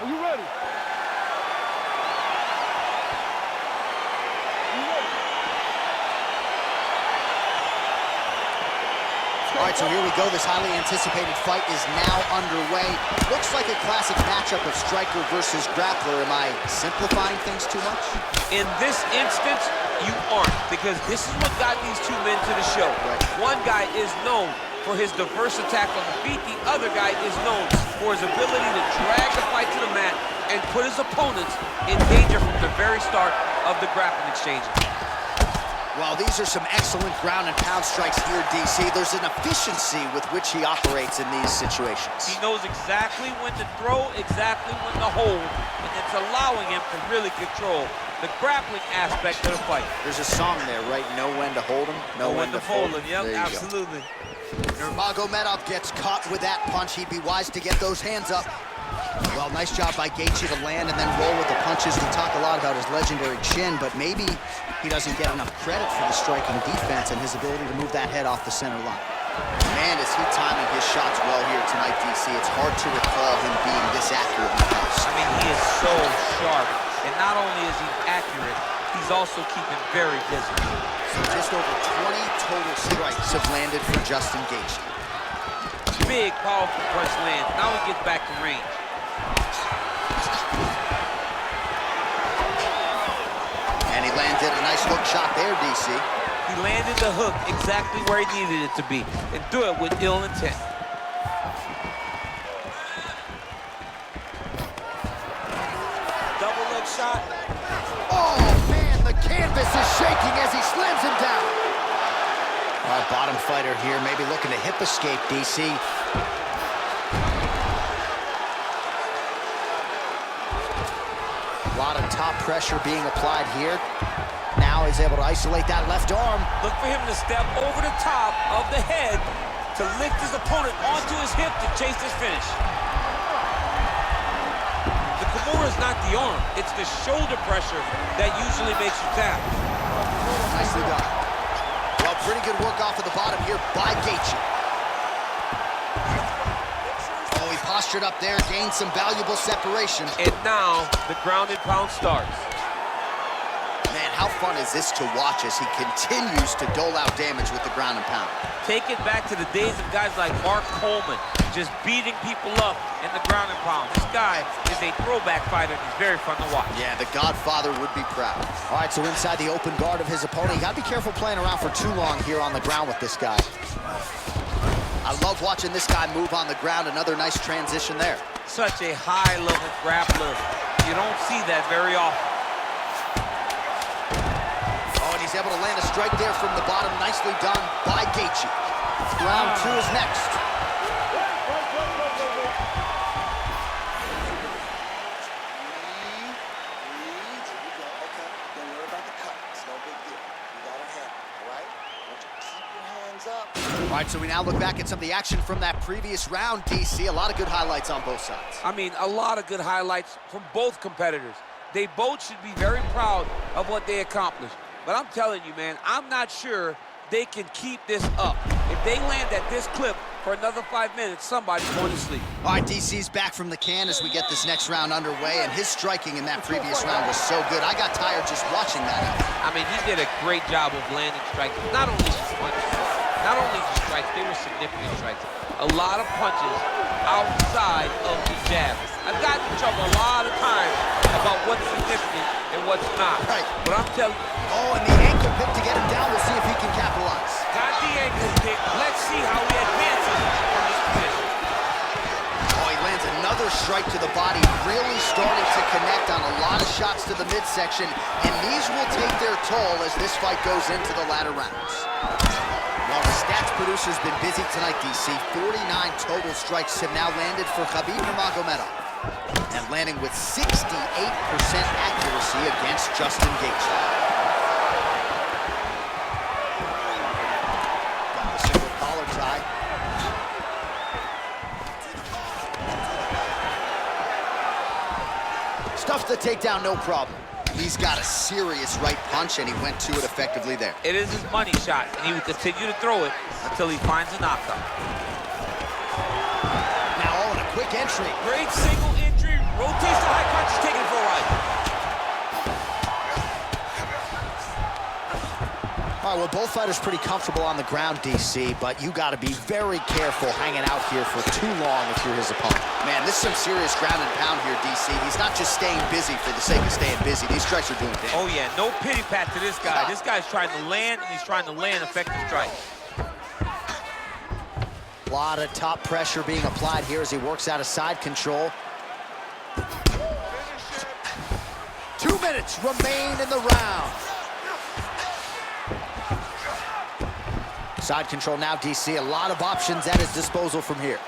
Are you ready? All right, so here we go. This highly anticipated fight is now underway. Looks like a classic matchup of striker versus grappler. Am I simplifying things too much? In this instance, you aren't, because this is what got these two men to the show. Right. One guy is known for his diverse attack on the feet. The other guy is known for his ability to drag the fight to the mat and put his opponents in danger from the very start of the grappling exchange. Well, these are some excellent ground and pound strikes here, DC. There's an efficiency with which he operates in these situations. He knows exactly when to throw, exactly when to hold, and it's allowing him to really control the grappling aspect of the fight. There's a song there, right? Know when to hold him, know when to fold him. Yep, absolutely. Nurmagomedov gets caught with that punch. He'd be wise to get those hands up. Well, nice job by Gaethje to land and then roll with the punches. We talk a lot about his legendary chin, but maybe he doesn't get enough credit for the striking defense and his ability to move that head off the center line. Man, is he timing his shots well here tonight, DC. It's hard to recall him being this accurate in the past. I mean, he is so sharp, and not only is he accurate, he's also keeping very busy. So just over 20 total strikes have landed for Justin Gaethje. Big, powerful punch lands. Now he gets back to range. And he landed a nice hook shot there, DC. He landed the hook exactly where he needed it to be and threw it with ill intent. Double leg shot. Oh, man, the canvas is shaking as he slams him down. All right, bottom fighter here, maybe looking to hip escape, DC. A lot of top pressure being applied here. Now he's able to isolate that left arm. Look for him to step over the top of the head to lift his opponent onto his hip to chase this finish. The Kimura is not the arm, it's the shoulder pressure that usually makes you tap. Nicely done. Well, pretty good work off of the bottom here by Gaethje. Oh, he postured up there, gained some valuable separation. And now the ground and pound starts. Man, how fun is this to watch as he continues to dole out damage with the ground and pound? Take it back to the days of guys like Mark Coleman, just beating people up in the ground and pound. This guy is a throwback fighter, and he's very fun to watch. Yeah, the Godfather would be proud. All right, so inside the open guard of his opponent, you gotta be careful playing around for too long here on the ground with this guy. I love watching this guy move on the ground. Another nice transition there. Such a high-level grappler. You don't see that very often. Oh, and he's able to land a strike there from the bottom. Nicely done by Gaethje. Round two is next. All right, so we now look back at some of the action from that previous round, DC. A lot of good highlights on both sides. I mean, a lot of good highlights from both competitors. They both should be very proud of what they accomplished. But I'm telling you, man, I'm not sure they can keep this up. If they land at this clip for another 5 minutes, somebody's going to sleep. All right, DC's back from the can as we get this next round underway, and his striking in that previous round was so good. I got tired just watching that. I mean, he did a great job of landing strikes. Not only just punches, not only just strikes, they were significant strikes. A lot of punches outside of the jab. I've gotten in trouble a lot of times about what's significant and what's not. Right. But I'm telling you. Oh, and the ankle pick to get him down. We'll see if he can capitalize. Got the ankle pick. Let's see how he advances from this position. Oh, he lands another strike to the body. Really starting to connect on a lot of shots to the midsection. And these will take their toll as this fight goes into the latter rounds. Well, the stats producer's been busy tonight, DC. 49 total strikes have now landed for Khabib Nurmagomedov. And landing with 68% accuracy against Justin Gaethje. Got the single collar tie. Stuffs the takedown, no problem. He's got a serious right punch, and he went to it effectively there. It is his money shot, and he will continue to throw it until he finds a knockout. Now, oh, and a quick entry. Great single entry Rotates the high punch, he's taking it for a ride. All right, well, both fighters pretty comfortable on the ground, DC, but you got to be very careful hanging out here for too long if you're his opponent. Man, this is some serious ground and pound here, DC. He's not just staying busy for the sake of staying busy. These strikes are doing damage. Oh, yeah, no pity pat to this guy. This guy's trying to land, and he's trying to land effective strikes. A lot of top pressure being applied here as he works out of side control. 2 minutes remain in the round. Side control now, DC. A lot of options at his disposal from here.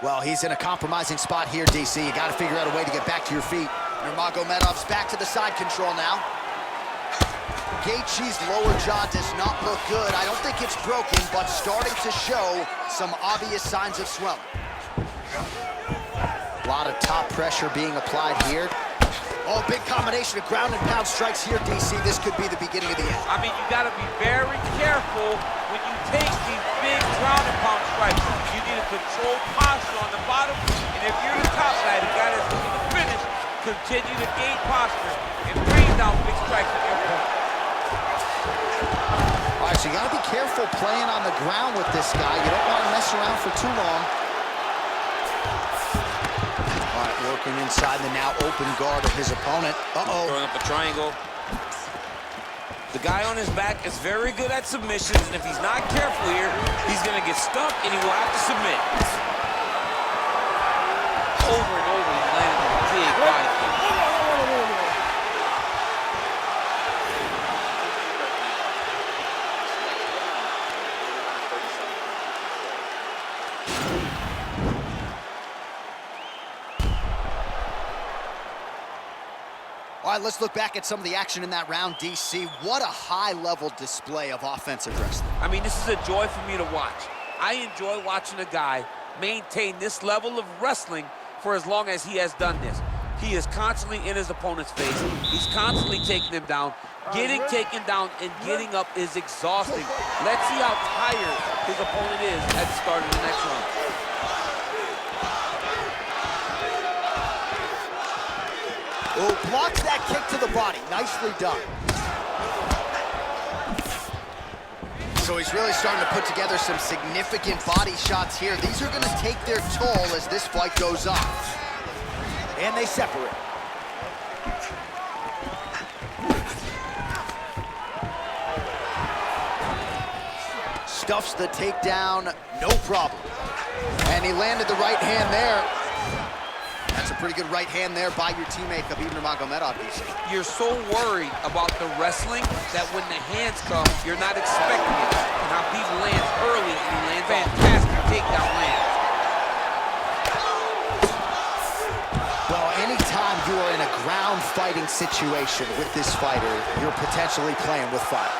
Well, he's in a compromising spot here, DC. You got to figure out a way to get back to your feet. Nurmagomedov's back to the side control now. Gaethje's lower jaw does not look good. I don't think it's broken, but starting to show some obvious signs of swelling. A lot of top pressure being applied here. Oh, big combination of ground and pound strikes here, DC. This could be the beginning of the end. I mean, you got to be very careful when you take these big ground and pound strikes. You need a controlled posture on the bottom, and if you're the top guy, the guy that's looking to finish, continue to gain posture and bring down big strikes with your opponent. All right, so you got to be careful playing on the ground with this guy. You don't want to mess around for too long. All right, working inside the now open guard of his opponent. Uh-oh. Throwing up a triangle. The guy on his back is very good at submissions, and if he's not careful here, he's going to get stuck, and he will have to submit. Over and over, he's landing a big body kick. All right, let's look back at some of the action in that round, DC. What a high-level display of offensive wrestling. I mean, this is a joy for me to watch. I enjoy watching a guy maintain this level of wrestling for as long as he has done this. He is constantly in his opponent's face. He's constantly taking him down. Getting taken down and getting up is exhausting. Let's see how tired his opponent is at the start of the next round. Oh, blocks that kick to the body. Nicely done. So he's really starting to put together some significant body shots here. These are going to take their toll as this fight goes on. And they separate. Stuffs the takedown, no problem. And he landed the right hand there. That's a pretty good right hand there by your teammate, Khabib Nurmagomedov. You're so worried about the wrestling that when the hands come, you're not expecting it. And Khabib lands early, and he lands fantastic takedown land. Well, anytime you are in a ground fighting situation with this fighter, you're potentially playing with fire.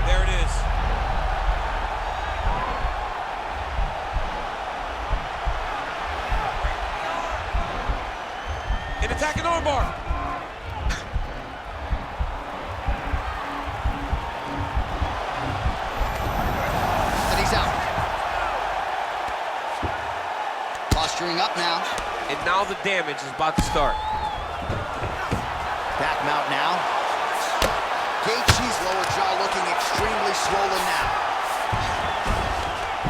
There it is. An attacking armbar. And he's out. Posturing up now. And now the damage is about to start. Back mount now. Gaethje's lower jaw looking extremely swollen now.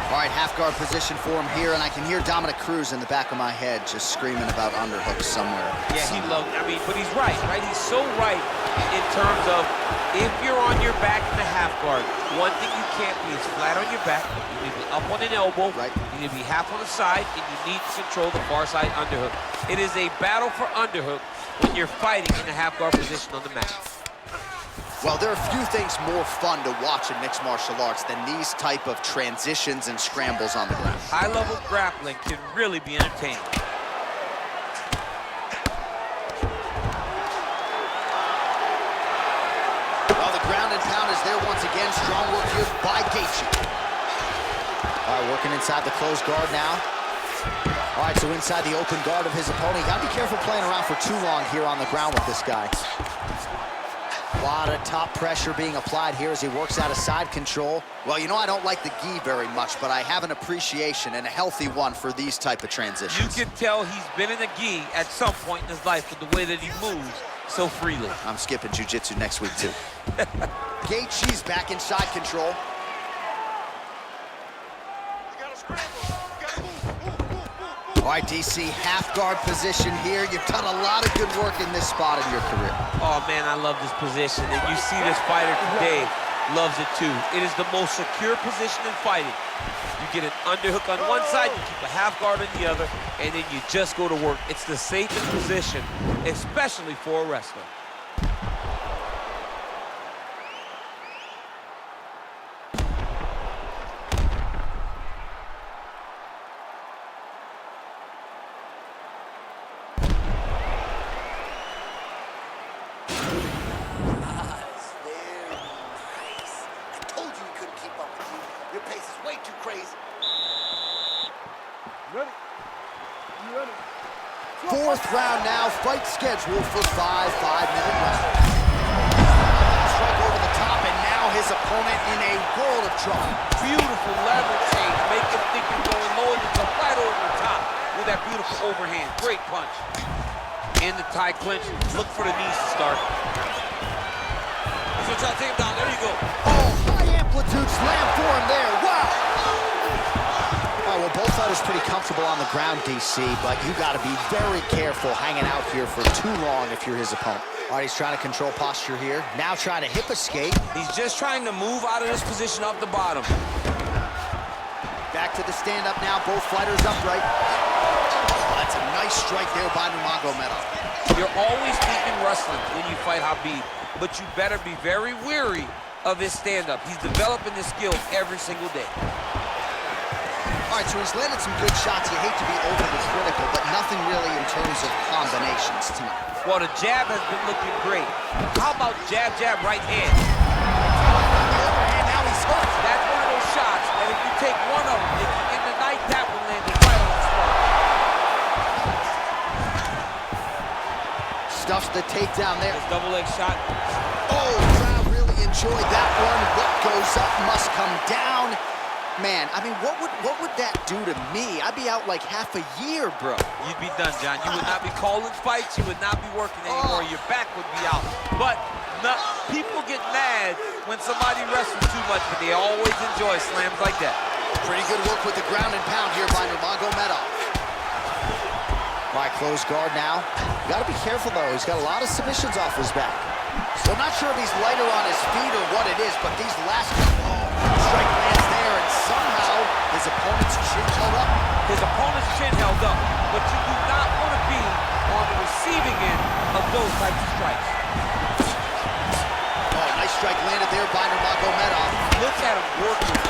All right, half guard position for him here, and I can hear Dominic Cruz in the back of my head just screaming about underhooks somewhere. Yeah, he loved, I mean, but he's right? He's so right in terms of if you're on your back in the half guard, one thing you can't be is flat on your back. You need to be up on an elbow. Right. You need to be half on the side, and you need to control the far side underhook. It is a battle for underhook when you're fighting in a half guard position on the mat. Well, there are a few things more fun to watch in mixed martial arts than these type of transitions and scrambles on the ground. High-level grappling can really be entertaining. Well, the ground and pound is there once again. Strong work here by Gaethje. All right, working inside the closed guard now. All right, so inside the open guard of his opponent. You gotta be careful playing around for too long here on the ground with this guy. A lot of top pressure being applied here as he works out of side control. Well, you know, I don't like the gi very much, but I have an appreciation, and a healthy one, for these type of transitions. You can tell he's been in a gi at some point in his life with the way that he moves so freely. I'm skipping jiu-jitsu next week, too. Gaethje's back in side control. All right, DC, half guard position here. You've done a lot of good work in this spot in your career. Oh, man, I love this position. And you see this fighter today loves it, too. It is the most secure position in fighting. You get an underhook on one side, you keep a half guard on the other, and then you just go to work. It's the safest position, especially for a wrestler. Fourth round now, fight scheduled for 5 5-minute rounds. Strike over the top, and now his opponent in a world of trouble. Beautiful lever change, make him think you're going low, and it's a right over the top with that beautiful overhand. Great punch. In the tie clinch, look for the knees to start. So try to take him down, there you go. Oh, high amplitude slam for him there, wow! All right, well, both fighters pretty comfortable on the ground, DC, but you got to be very careful hanging out here for too long if you're his opponent. All right, he's trying to control posture here. Now trying to hip escape. He's just trying to move out of this position off the bottom. Back to the stand-up now, both fighters upright. Oh, that's a nice strike there by Nurmagomedov. You're always thinking wrestling when you fight Khabib, but you better be very wary of his stand-up. He's developing this skill every single day. All right, so he's landed some good shots. You hate to be overly critical, but nothing really in terms of combinations tonight. Well, the jab has been looking great. How about jab, jab, right hand? And now he's hooked. That's one of those shots that if you take one of them, if you end the night, that one landed right on the spot. Stuffs the takedown there. This double leg shot. Oh, crowd really enjoyed that one. What goes up must come down. Man, I mean, what would that do to me? I'd be out like half a year, bro. You'd be done, John. You would not be calling fights. You would not be working anymore. Your back would be out. But people get mad when somebody wrestles too much, but they always enjoy slams like that. Pretty good work with the ground and pound here by Nurmagomedov. All right, closed guard now. You gotta be careful, though. He's got a lot of submissions off his back. So I'm not sure if he's lighter on his feet or what it is, but these last strike lands there, and somehow his opponent's chin held up. His opponent's chin held up, but you do not want to be on the receiving end of those types of strikes. Oh, nice strike landed there by Nurmagomedov. Look at him working.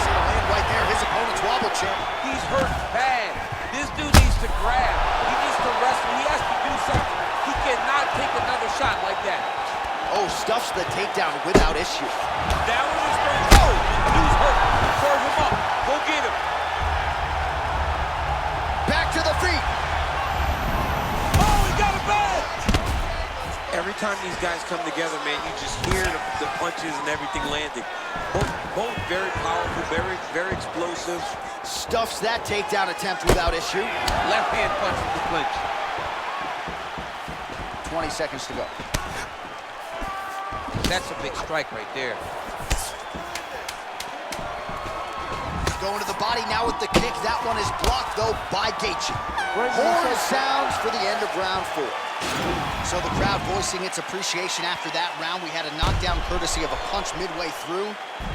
Land right there, his opponent's wobble chair. He's hurt bad. This dude needs to grab. He needs to wrestle. He has to do something. He cannot take another shot like that. Oh, stuffs the takedown without issue. Down with his third. Oh, dude's hurt. Serve him up. Go get him. Back to the feet. Oh, he got it back. Every time these guys come together, man, you just hear the punches and everything landing. Both very powerful, very explosive. Stuffs that takedown attempt without issue. Left hand punch from the clinch. 20 seconds to go. That's a big strike right there. Going to the body now with the kick. That one is blocked, though, by Geiger. Horn sounds for the end of round 4. So the crowd voicing its appreciation after that round. We had a knockdown courtesy of a punch midway through.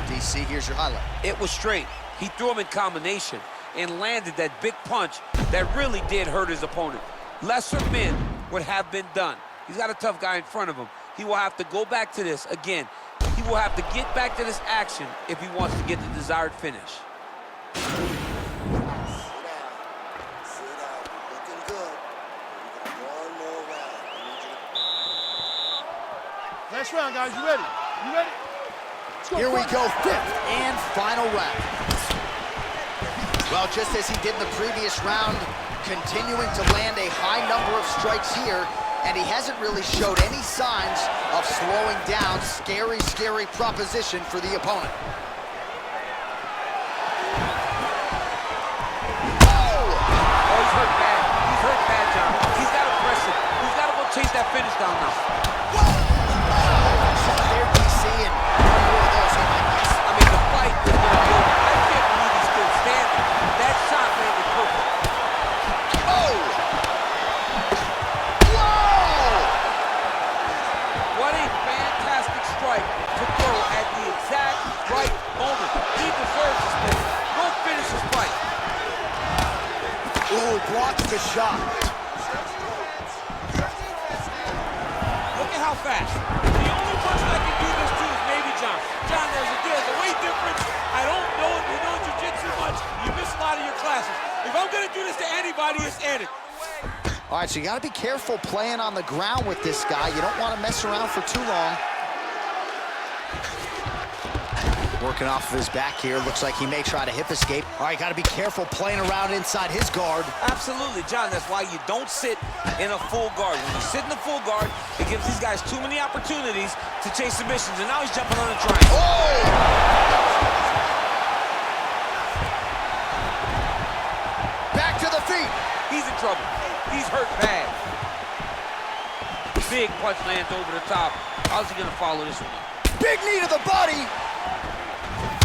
DC, here's your highlight. It was straight. He threw him in combination and landed that big punch that really did hurt his opponent. Lesser men would have been done. He's got a tough guy in front of him. He will have to go back to this again. He will have to get back to this action if he wants to get the desired finish. Sit down. You're looking good. We got one more round. Last round, guys. You ready? You ready? Here we go, 5th and final round. Well, just as he did in the previous round, continuing to land a high number of strikes here, and he hasn't really showed any signs of slowing down. Scary, scary proposition for the opponent. He's hurt bad. He's hurt bad, John. He's got to press it. He's got to go chase that finish down now. Shot there, DC, and one more of those he might miss. I mean, the fight is going to be over. I can't believe he's still standing. That shot landed perfect. Oh! Whoa! What a fantastic strike to throw at the exact right moment. He deserves this thing. Go finish his fight. Ooh, blocks the shot. Look at how fast. The only person I can do this to is maybe John. John, there's a weight difference. I don't know if you know jiu-jitsu much. You miss a lot of your classes. If I'm going to do this to anybody, it's Eddie. All right, so you got to be careful playing on the ground with this guy. You don't want to mess around for too long. Working off of his back here. Looks like he may try to hip escape. All right, got to be careful playing around inside his guard. Absolutely, John. That's why you don't sit in a full guard. When you sit in a full guard, it gives these guys too many opportunities to chase submissions. And now he's jumping on the triangle. Oh! Back to the feet. He's in trouble. He's hurt bad. Big punch lands over the top. How's he going to follow this one up? Big knee to the body.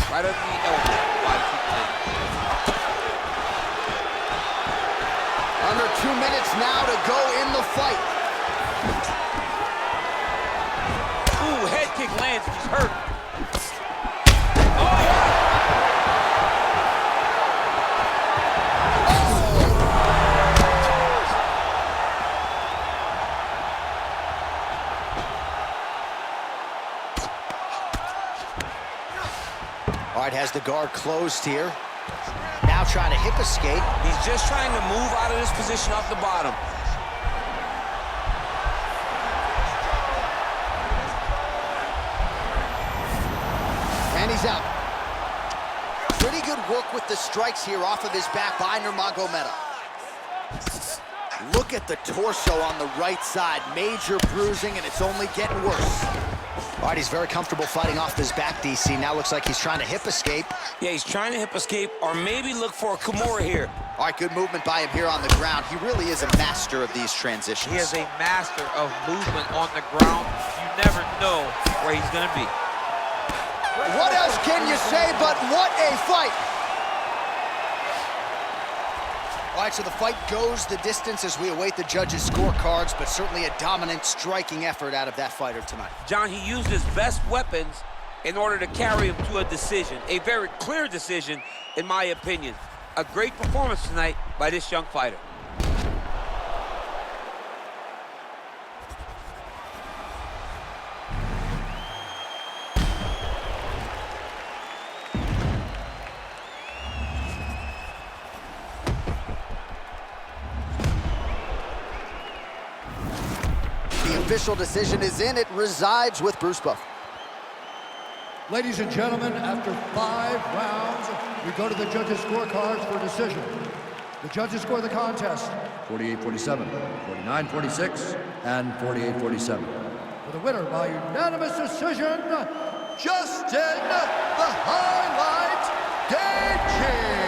Right under the elbow. Body kick land. Under 2 minutes now to go in the fight. Ooh, head kick lands. He's hurt. Oh, yeah. All right, has the guard closed here. Now trying to hip escape. He's just trying to move out of this position off the bottom. And he's out. Pretty good work with the strikes here off of his back by Nurmagomedov. Look at the torso on the right side. Major bruising, and it's only getting worse. All right, he's very comfortable fighting off his back, DC. Now looks like he's trying to hip escape. Yeah, he's trying to hip escape or maybe look for a Kimura here. All right, good movement by him here on the ground. He really is a master of these transitions. He is a master of movement on the ground. You never know where he's going to be. What else can you say but what a fight? All right, so the fight goes the distance as we await the judges' scorecards, but certainly a dominant striking effort out of that fighter tonight. John, he used his best weapons in order to carry him to a decision, a very clear decision, in my opinion. A great performance tonight by this young fighter. The official decision is in. It resides with Bruce Buff. Ladies and gentlemen, after 5 rounds, we go to the judges' scorecards for decision. The judges score the contest 48-47, 49-46, and 48-47. For the winner by unanimous decision, Justin, the Highlight, Gaethje.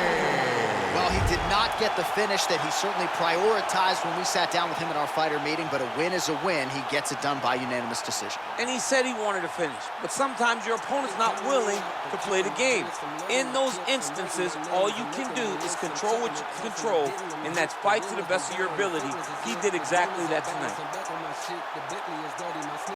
Well, he did not get the finish that he certainly prioritized when we sat down with him in our fighter meeting, but a win is a win. He gets it done by unanimous decision. And he said he wanted to finish, but sometimes your opponent's not willing to play the game. In those instances, all you can do is control what you can control, and that's fight to the best of your ability. He did exactly that tonight.